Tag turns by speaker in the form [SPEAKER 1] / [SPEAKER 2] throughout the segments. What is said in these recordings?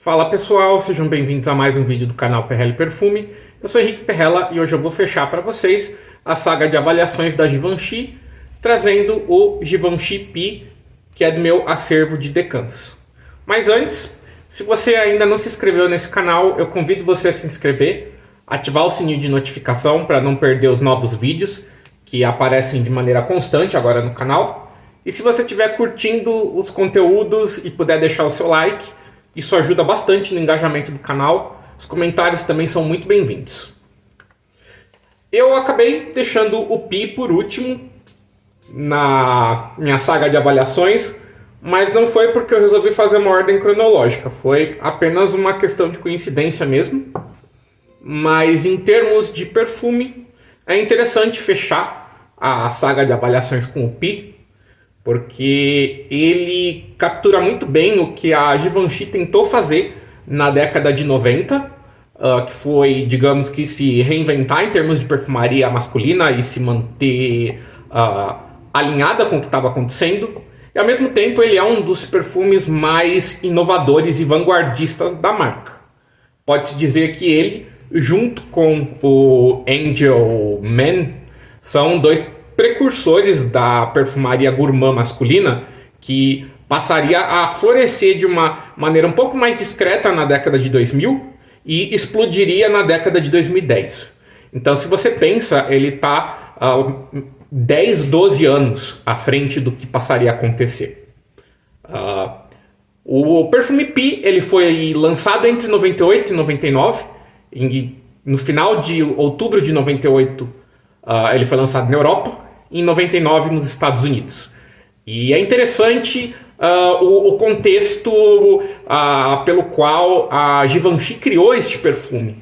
[SPEAKER 1] Fala pessoal, sejam bem-vindos a mais um vídeo do canal Perrella e Perfume. Eu sou Henrique Perrella e hoje eu vou fechar para vocês a saga de avaliações da Givenchy, trazendo o Givenchy P, que é do meu acervo de decans. Mas antes, se você ainda não se inscreveu nesse canal, eu convido você a se inscrever, ativar o sininho de notificação para não perder os novos vídeos que aparecem de maneira constante agora no canal. E se você estiver curtindo os conteúdos e puder deixar o seu like, isso ajuda bastante no engajamento do canal. Os comentários também são muito bem-vindos. Eu acabei deixando o P por último na minha saga de avaliações, mas não foi porque eu resolvi fazer uma ordem cronológica. Foi apenas uma questão de coincidência mesmo. Mas em termos de perfume, é interessante fechar a saga de avaliações com o P, porque ele captura muito bem o que a Givenchy tentou fazer na década de 90, que foi, digamos que, se reinventar em termos de perfumaria masculina e se manter alinhada com o que estava acontecendo. E ao mesmo tempo ele é um dos perfumes mais inovadores e vanguardistas da marca. Pode-se dizer que ele, junto com o Angel Man, são dois precursores da perfumaria gourmand masculina, que passaria a florescer de uma maneira um pouco mais discreta na década de 2000 e explodiria na década de 2010. Então, se você pensa, ele está 10, 12 anos à frente do que passaria a acontecer. O perfume P ele foi lançado entre 98 e 99, no final de outubro de 98 ele foi lançado na Europa, em 99 nos Estados Unidos. E é interessante o contexto pelo qual a Givenchy criou este perfume,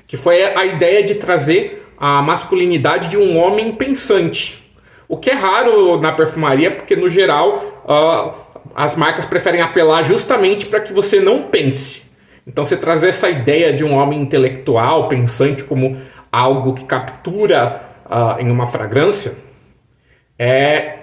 [SPEAKER 1] que foi a ideia de trazer a masculinidade de um homem pensante. O que é raro na perfumaria, porque no geral as marcas preferem apelar justamente para que você não pense. Então você trazer essa ideia de um homem intelectual, pensante, como algo que captura em uma fragrância, é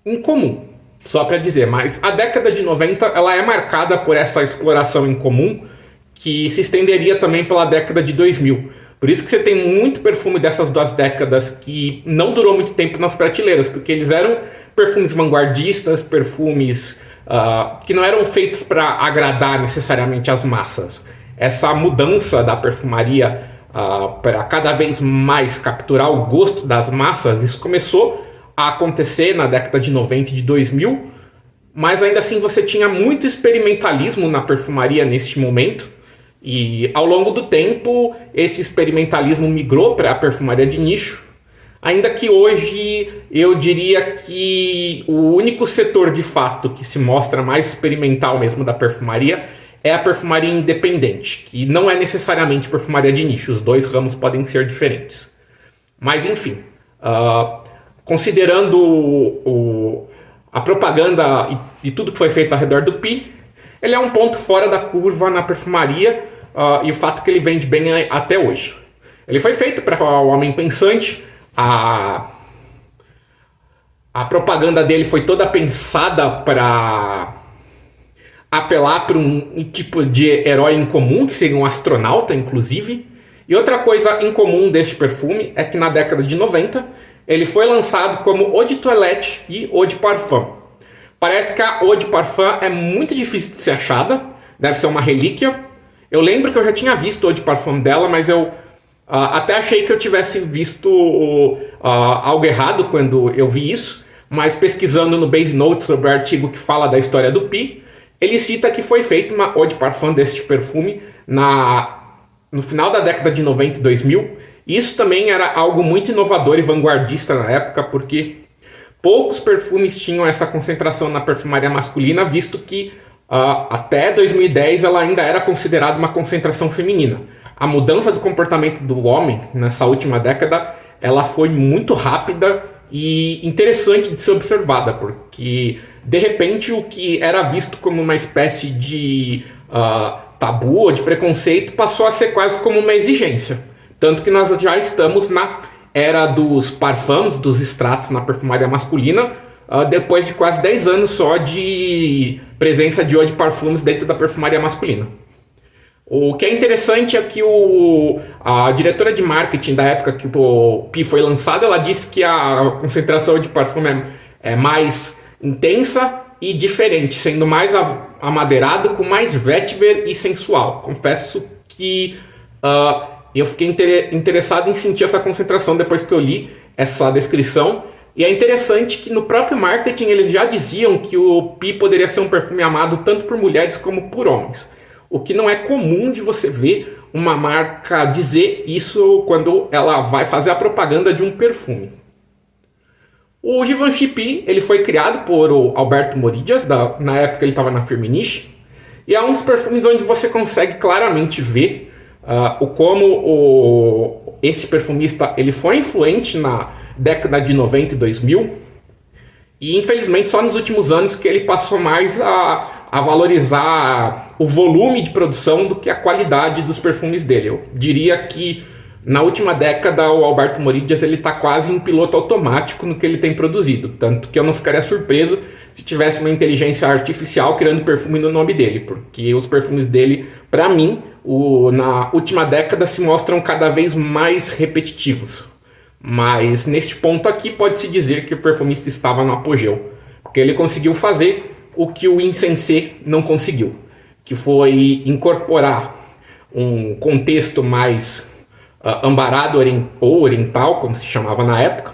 [SPEAKER 1] incomum, só para dizer. Mas a década de 90 ela é marcada por essa exploração incomum que se estenderia também pela década de 2000. Por isso que você tem muito perfume dessas duas décadas que não durou muito tempo nas prateleiras, porque eles eram perfumes vanguardistas, perfumes que não eram feitos para agradar necessariamente as massas. Essa mudança da perfumaria para cada vez mais capturar o gosto das massas, isso começou a acontecer na década de 90 e de 2000, mas ainda assim você tinha muito experimentalismo na perfumaria neste momento, e ao longo do tempo esse experimentalismo migrou para a perfumaria de nicho, ainda que hoje eu diria que o único setor de fato que se mostra mais experimental mesmo da perfumaria é a perfumaria independente, que não é necessariamente perfumaria de nicho, os dois ramos podem ser diferentes. Mas enfim, considerando a propaganda e tudo que foi feito ao redor do P, ele é um ponto fora da curva na perfumaria e o fato que ele vende bem até hoje. Ele foi feito para o homem pensante, a propaganda dele foi toda pensada para apelar para um tipo de herói incomum, que seria um astronauta, inclusive. E outra coisa incomum deste perfume é que na década de 90 ele foi lançado como Eau de Toilette e Eau de Parfum. Parece que a Eau de Parfum é muito difícil de ser achada, deve ser uma relíquia. Eu lembro que eu já tinha visto Eau de Parfum dela, mas eu até achei que eu tivesse visto algo errado quando eu vi isso. Mas pesquisando no Base Notes sobre o artigo que fala da história do P, ele cita que foi feita uma Eau de Parfum deste perfume no final da década de 90 e 2000. Isso também era algo muito inovador e vanguardista na época, porque poucos perfumes tinham essa concentração na perfumaria masculina, visto que até 2010 ela ainda era considerada uma concentração feminina. A mudança do comportamento do homem nessa última década ela foi muito rápida e interessante de ser observada, porque de repente o que era visto como uma espécie de tabu ou de preconceito passou a ser quase como uma exigência. Tanto que nós já estamos na era dos parfums, dos extratos na perfumaria masculina, depois de quase 10 anos só de presença de eau de parfums dentro da perfumaria masculina. O que é interessante é que a diretora de marketing da época que o Pi foi lançado, ela disse que a concentração de perfume é mais intensa e diferente, sendo mais amadeirado, com mais vetiver e sensual. Confesso que eu fiquei interessado em sentir essa concentração depois que eu li essa descrição. E é interessante que no próprio marketing eles já diziam que o Pi poderia ser um perfume amado tanto por mulheres como por homens. O que não é comum de você ver uma marca dizer isso quando ela vai fazer a propaganda de um perfume. O Givenchy Pi, ele foi criado por o Alberto Morillas, na época ele estava na Firmenich, e é um dos perfumes onde você consegue claramente ver esse perfumista ele foi influente na década de 90 e 2000, e infelizmente só nos últimos anos que ele passou mais a valorizar o volume de produção do que a qualidade dos perfumes dele. Eu diria que na última década o Alberto Morillas está quase em piloto automático no que ele tem produzido, tanto que eu não ficaria surpreso se tivesse uma inteligência artificial criando perfume no nome dele, porque os perfumes dele, para mim, na última década se mostram cada vez mais repetitivos. Mas neste ponto aqui pode-se dizer que o perfumista estava no apogeu, porque ele conseguiu fazer o que o Insensé não conseguiu, que foi incorporar um contexto mais ambarado ou oriental, como se chamava na época,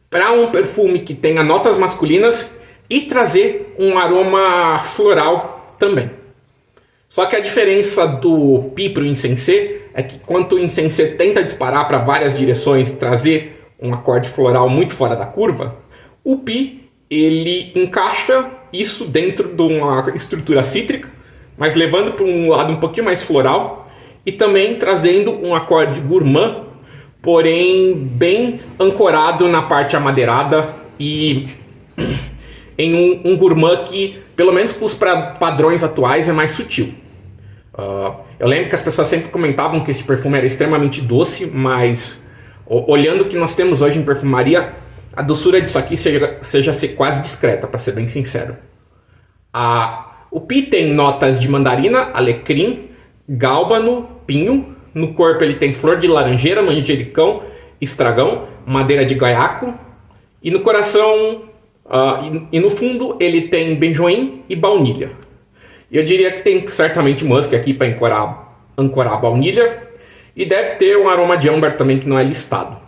[SPEAKER 1] para um perfume que tenha notas masculinas e trazer um aroma floral também. Só que a diferença do Pi para o Insensé é que enquanto o Insensé tenta disparar para várias direções e trazer um acorde floral muito fora da curva, o Pi ele encaixa isso dentro de uma estrutura cítrica, mas levando para um lado um pouquinho mais floral e também trazendo um acorde gourmand, porém bem ancorado na parte amadeirada e em um gourmand que, pelo menos para os padrões atuais, é mais sutil. Eu lembro que as pessoas sempre comentavam que esse perfume era extremamente doce, mas olhando o que nós temos hoje em perfumaria, a doçura disso aqui seja ser quase discreta, para ser bem sincero. O Pi tem notas de mandarina, alecrim, gálbano, pinho. No corpo ele tem flor de laranjeira, manjericão, estragão, madeira de guaiaco. E no coração e no fundo ele tem benjoim e baunilha. Eu diria que tem certamente musk aqui para ancorar a baunilha. E deve ter um aroma de âmbar também que não é listado.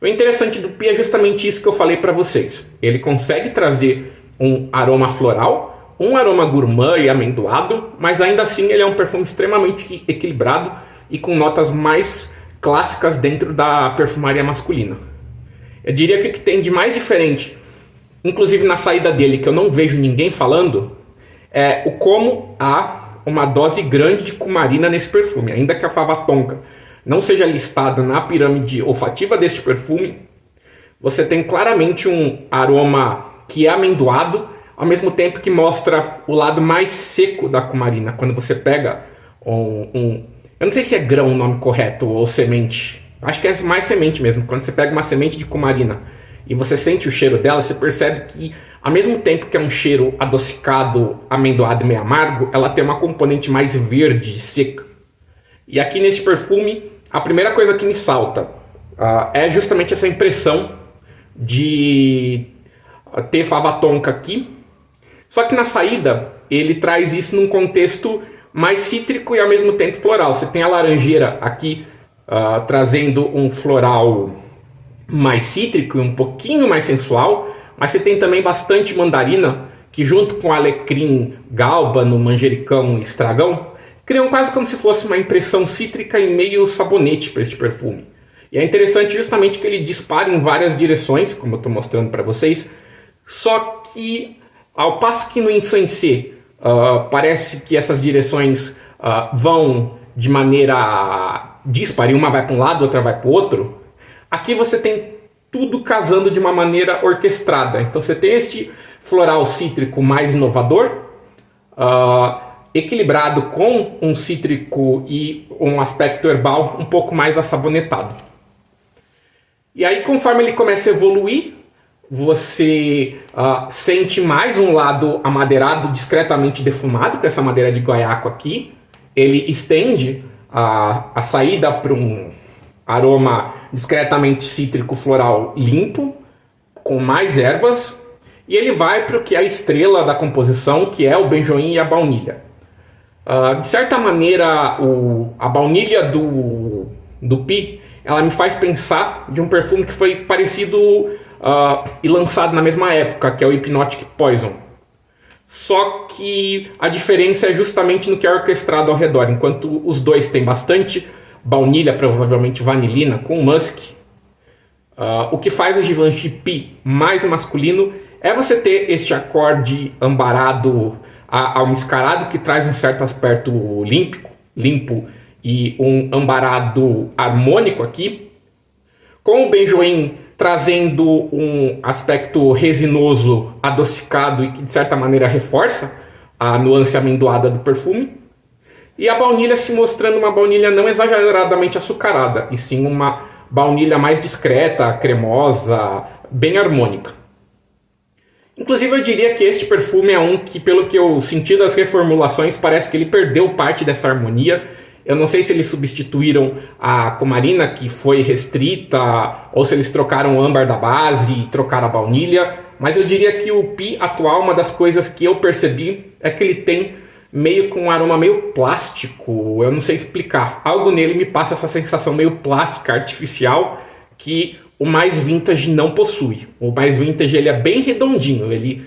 [SPEAKER 1] O interessante do Pi é justamente isso que eu falei para vocês. Ele consegue trazer um aroma floral, um aroma gourmand e amendoado, mas ainda assim ele é um perfume extremamente equilibrado e com notas mais clássicas dentro da perfumaria masculina. Eu diria que o que tem de mais diferente, inclusive na saída dele, que eu não vejo ninguém falando, é o como há uma dose grande de cumarina nesse perfume. Ainda que a fava tonka não seja listada na pirâmide olfativa deste perfume, você tem claramente um aroma que é amendoado, ao mesmo tempo que mostra o lado mais seco da cumarina. Quando você pega eu não sei se é grão o nome correto ou semente, acho que é mais semente mesmo. Quando você pega uma semente de cumarina e você sente o cheiro dela, você percebe que, ao mesmo tempo que é um cheiro adocicado, amendoado e meio amargo, ela tem uma componente mais verde e seca. E aqui nesse perfume, a primeira coisa que me salta é justamente essa impressão de ter fava tonka aqui. Só que na saída, ele traz isso num contexto mais cítrico e ao mesmo tempo floral. Você tem a laranjeira aqui trazendo um floral mais cítrico e um pouquinho mais sensual, mas você tem também bastante mandarina, que junto com alecrim, gálbano, manjericão e estragão, criam quase como se fosse uma impressão cítrica e meio sabonete para este perfume. E é interessante justamente que ele dispara em várias direções, como eu estou mostrando para vocês, só que ao passo que no Insensé parece que essas direções vão de maneira dispara, e uma vai para um lado, outra vai para o outro, aqui você tem tudo casando de uma maneira orquestrada. Então você tem este floral cítrico mais inovador, equilibrado com um cítrico e um aspecto herbal um pouco mais assabonetado. E aí, conforme ele começa a evoluir, você sente mais um lado amadeirado, discretamente defumado, com essa madeira de guaiaco aqui, ele estende a saída para um aroma discretamente cítrico floral limpo, com mais ervas, e ele vai para o que é a estrela da composição, que é o benjoim e a baunilha. De certa maneira, a baunilha do Pi, ela me faz pensar de um perfume que foi parecido e lançado na mesma época, que é o Hypnotic Poison. Só que a diferença é justamente no que é orquestrado ao redor. Enquanto os dois têm bastante baunilha, provavelmente vanilina, com musk, o que faz o Givenchy Pi mais masculino é você ter este acorde ambarado almiscarado, que traz um certo aspecto limpo e um ambarado harmônico aqui, com o benjoim trazendo um aspecto resinoso, adocicado e que de certa maneira reforça a nuance amendoada do perfume, e a baunilha se mostrando uma baunilha não exageradamente açucarada, e sim uma baunilha mais discreta, cremosa, bem harmônica. Inclusive eu diria que este perfume é um que, pelo que eu senti das reformulações, parece que ele perdeu parte dessa harmonia. Eu não sei se eles substituíram a cumarina, que foi restrita, ou se eles trocaram o âmbar da base e trocaram a baunilha, mas eu diria que o Pi atual, uma das coisas que eu percebi é que ele tem meio com um aroma meio plástico, eu não sei explicar. Algo nele me passa essa sensação meio plástica, artificial, que o mais vintage não possui. O mais vintage ele é bem redondinho, ele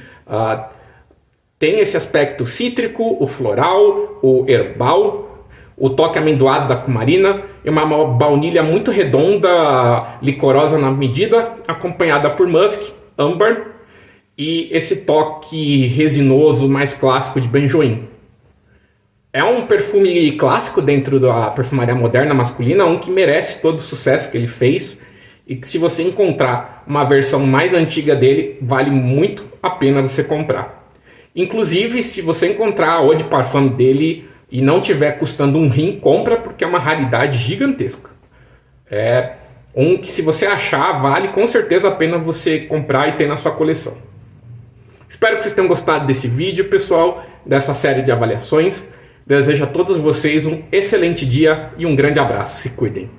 [SPEAKER 1] tem esse aspecto cítrico, o floral, o herbal, o toque amendoado da cumarina e uma baunilha muito redonda, licorosa na medida, acompanhada por musk, âmbar e esse toque resinoso mais clássico de benjoim. É um perfume clássico dentro da perfumaria moderna masculina, um que merece todo o sucesso que ele fez e que, se você encontrar uma versão mais antiga dele, vale muito a pena você comprar. Inclusive, se você encontrar a Eau de Parfum dele e não tiver custando um rim, compra, porque é uma raridade gigantesca. É um que, se você achar, vale com certeza a pena você comprar e ter na sua coleção. Espero que vocês tenham gostado desse vídeo, pessoal, dessa série de avaliações. Desejo a todos vocês um excelente dia e um grande abraço. Se cuidem.